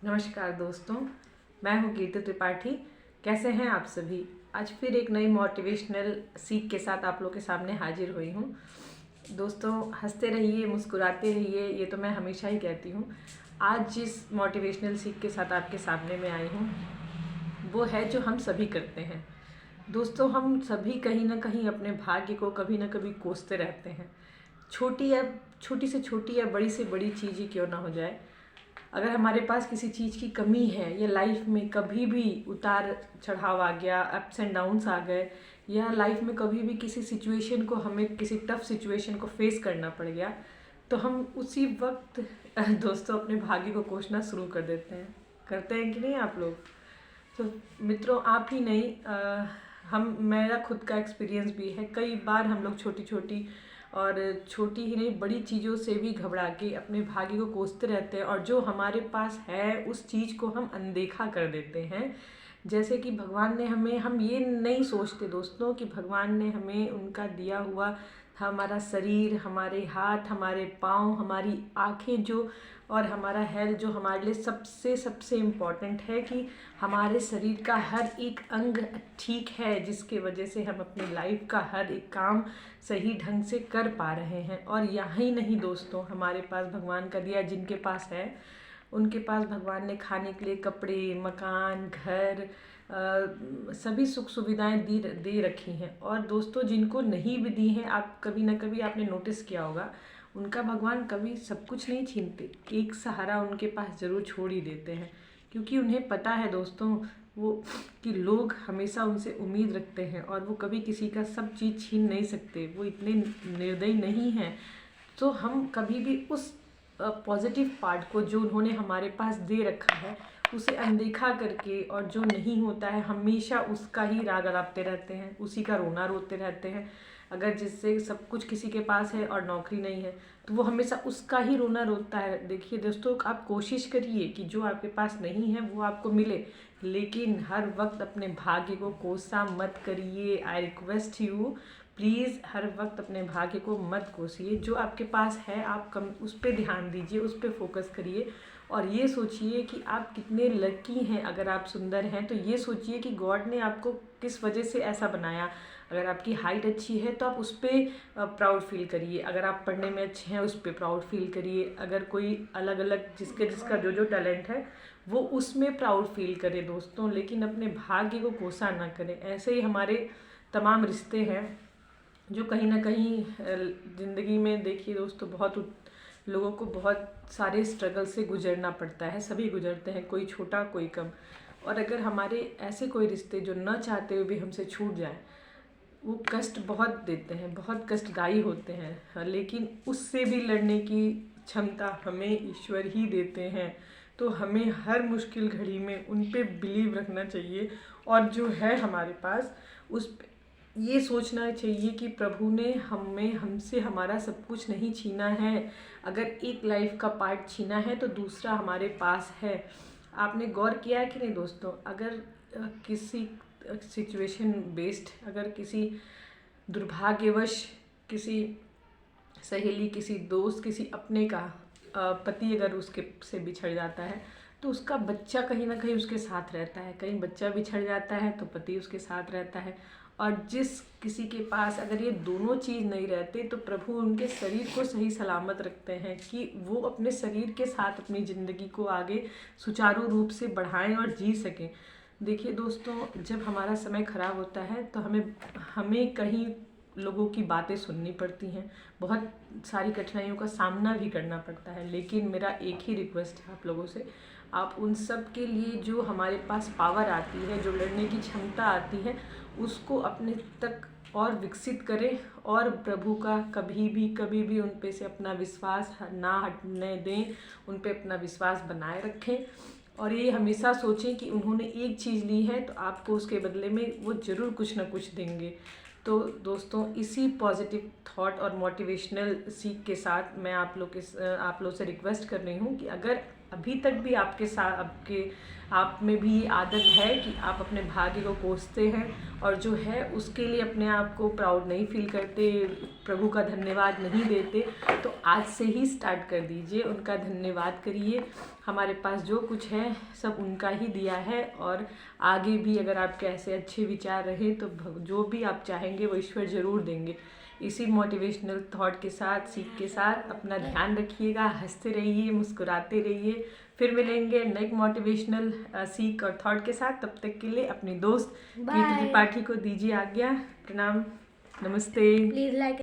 नमस्कार दोस्तों, मैं हूँ कीर्ति त्रिपाठी। कैसे हैं आप सभी? आज फिर एक नई मोटिवेशनल सीख के साथ आप लोग के सामने हाजिर हुई हूँ। दोस्तों, हंसते रहिए, मुस्कुराते रहिए, ये तो मैं हमेशा ही कहती हूँ। आज जिस मोटिवेशनल सीख के साथ आपके सामने मैं आई हूँ वो है जो हम सभी करते हैं। दोस्तों, हम सभी कहीं ना कहीं अपने भाग्य को कभी ना कभी कोसते रहते हैं। छोटी से छोटी या बड़ी से बड़ी चीज़ ही क्यों ना हो जाए, अगर हमारे पास किसी चीज़ की कमी है या लाइफ में कभी भी उतार चढ़ाव आ गया, अप्स एंड डाउन्स आ गए, या लाइफ में कभी भी किसी सिचुएशन को हमें किसी टफ सिचुएशन को फेस करना पड़ गया, तो हम उसी वक्त दोस्तों अपने भाग्य को कोसना शुरू कर देते हैं। करते हैं कि नहीं आप लोग? तो मित्रों, आप ही नहीं, हम मेरा खुद का एक्सपीरियंस भी है। कई बार हम लोग छोटी छोटी और छोटी ही नहीं बड़ी चीज़ों से भी घबरा के अपने भाग्य को कोसते रहते हैं, और जो हमारे पास है उस चीज़ को हम अनदेखा कर देते हैं। जैसे कि भगवान ने हमें, हम ये नहीं सोचते दोस्तों कि भगवान ने हमें उनका दिया हुआ हमारा शरीर, हमारे हाथ, हमारे पाँव, हमारी आँखें जो, और हमारा हेल्थ जो हमारे लिए सबसे सबसे इम्पॉर्टेंट है, कि हमारे शरीर का हर एक अंग ठीक है, जिसके वजह से हम अपनी लाइफ का हर एक काम सही ढंग से कर पा रहे हैं। और यही नहीं दोस्तों, हमारे पास भगवान का दिया, जिनके पास है उनके पास भगवान ने खाने के लिए कपड़े, मकान, घर, सभी सुख सुविधाएं दे रखी हैं। और दोस्तों, जिनको नहीं भी दी हैं, आप कभी ना कभी आपने नोटिस किया होगा, उनका भगवान कभी सब कुछ नहीं छीनते, एक सहारा उनके पास ज़रूर छोड़ ही देते हैं। क्योंकि उन्हें पता है दोस्तों, वो कि लोग हमेशा उनसे उम्मीद रखते हैं और वो कभी किसी का सब चीज़ छीन नहीं सकते, वो इतने निर्दयी नहीं हैं। तो हम कभी भी उस पॉजिटिव पार्ट को जो उन्होंने हमारे पास दे रखा है उसे अनदेखा करके, और जो नहीं होता है हमेशा उसका ही राग अलापते रहते हैं, उसी का रोना रोते रहते हैं। अगर जिससे सब कुछ किसी के पास है और नौकरी नहीं है, तो वो हमेशा उसका ही रोना रोता है। देखिए दोस्तों, आप कोशिश करिए कि जो आपके पास नहीं है वो आपको मिले, लेकिन हर वक्त अपने भाग्य को कोसा मत करिए। आई रिक्वेस्ट यू, प्लीज़ हर वक्त अपने भाग्य को मत कोसिए। जो आपके पास है आप कम उस पर ध्यान दीजिए, उस पर फोकस करिए, और ये सोचिए कि आप कितने लकी हैं। अगर आप सुंदर हैं तो ये सोचिए कि गॉड ने आपको किस वजह से ऐसा बनाया। अगर आपकी हाइट अच्छी है तो आप उस पर प्राउड फील करिए, अगर आप पढ़ने में अच्छे हैं उस पर प्राउड फील करिए, अगर कोई अलग अलग जिसका जो टैलेंट है वो उसमें प्राउड फील करे दोस्तों, लेकिन अपने भाग्य को कोसा ना करें। ऐसे ही हमारे तमाम रिश्ते हैं जो कहीं ना कहीं ज़िंदगी में, देखिए दोस्तों, लोगों को बहुत सारे स्ट्रगल से गुजरना पड़ता है, सभी गुजरते हैं, कोई छोटा कोई कम। और अगर हमारे ऐसे कोई रिश्ते जो न चाहते हुए भी हमसे छूट जाए, वो कष्ट बहुत देते हैं, बहुत कष्टदायी होते हैं, लेकिन उससे भी लड़ने की क्षमता हमें ईश्वर ही देते हैं। तो हमें हर मुश्किल घड़ी में उन पे बिलीव रखना चाहिए, और जो है हमारे पास उस ये सोचना चाहिए कि प्रभु ने हमसे हमारा सब कुछ नहीं छीना है। अगर एक लाइफ का पार्ट छीना है तो दूसरा हमारे पास है। आपने गौर किया है कि नहीं दोस्तों, अगर किसी सिचुएशन बेस्ड, अगर किसी दुर्भाग्यवश किसी सहेली, किसी दोस्त, किसी अपने का पति अगर उसके से बिछड़ जाता है, तो उसका बच्चा कहीं ना कहीं उसके साथ रहता है। कहीं बच्चा बिछड़ जाता है तो पति उसके साथ रहता है। और जिस किसी के पास अगर ये दोनों चीज़ नहीं रहते, तो प्रभु उनके शरीर को सही सलामत रखते हैं कि वो अपने शरीर के साथ अपनी ज़िंदगी को आगे सुचारू रूप से बढ़ाएं और जी सकें। देखिए दोस्तों, जब हमारा समय ख़राब होता है तो हमें कहीं लोगों की बातें सुननी पड़ती हैं, बहुत सारी कठिनाइयों का सामना भी करना पड़ता है, लेकिन मेरा एक ही रिक्वेस्ट है आप लोगों से, आप उन सब के लिए जो हमारे पास पावर आती है, जो लड़ने की क्षमता आती है, उसको अपने तक और विकसित करें, और प्रभु का कभी भी उन पे से अपना विश्वास ना हटने दें, उन पे अपना विश्वास बनाए रखें। और ये हमेशा सोचें कि उन्होंने एक चीज़ ली है तो आपको उसके बदले में वो ज़रूर कुछ ना कुछ देंगे। तो दोस्तों, इसी पॉजिटिव थॉट और मोटिवेशनल सीख के साथ मैं आप लोग से रिक्वेस्ट कर रही हूँ कि अगर अभी तक भी आप में भी ये आदत है कि आप अपने भाग्य को कोसते हैं और जो है उसके लिए अपने आप को प्राउड नहीं फील करते, प्रभु का धन्यवाद नहीं देते, तो आज से ही स्टार्ट कर दीजिए, उनका धन्यवाद करिए। हमारे पास जो कुछ है सब उनका ही दिया है, और आगे भी अगर आपके ऐसे अच्छे विचार रहे तो जो भी आप चाहेंगे वो ईश्वर ज़रूर देंगे। इसी मोटिवेशनल थॉट के साथ, सीख के साथ अपना ध्यान रखिएगा, हंसते रहिए, मुस्कुराते रहिए। फिर मिलेंगे नए मोटिवेशनल सीख और थॉट के साथ। तब तक के लिए अपनी दोस्त कीर्ति त्रिपाठी को दीजिए आज्ञा। प्रणाम, नमस्ते। Please like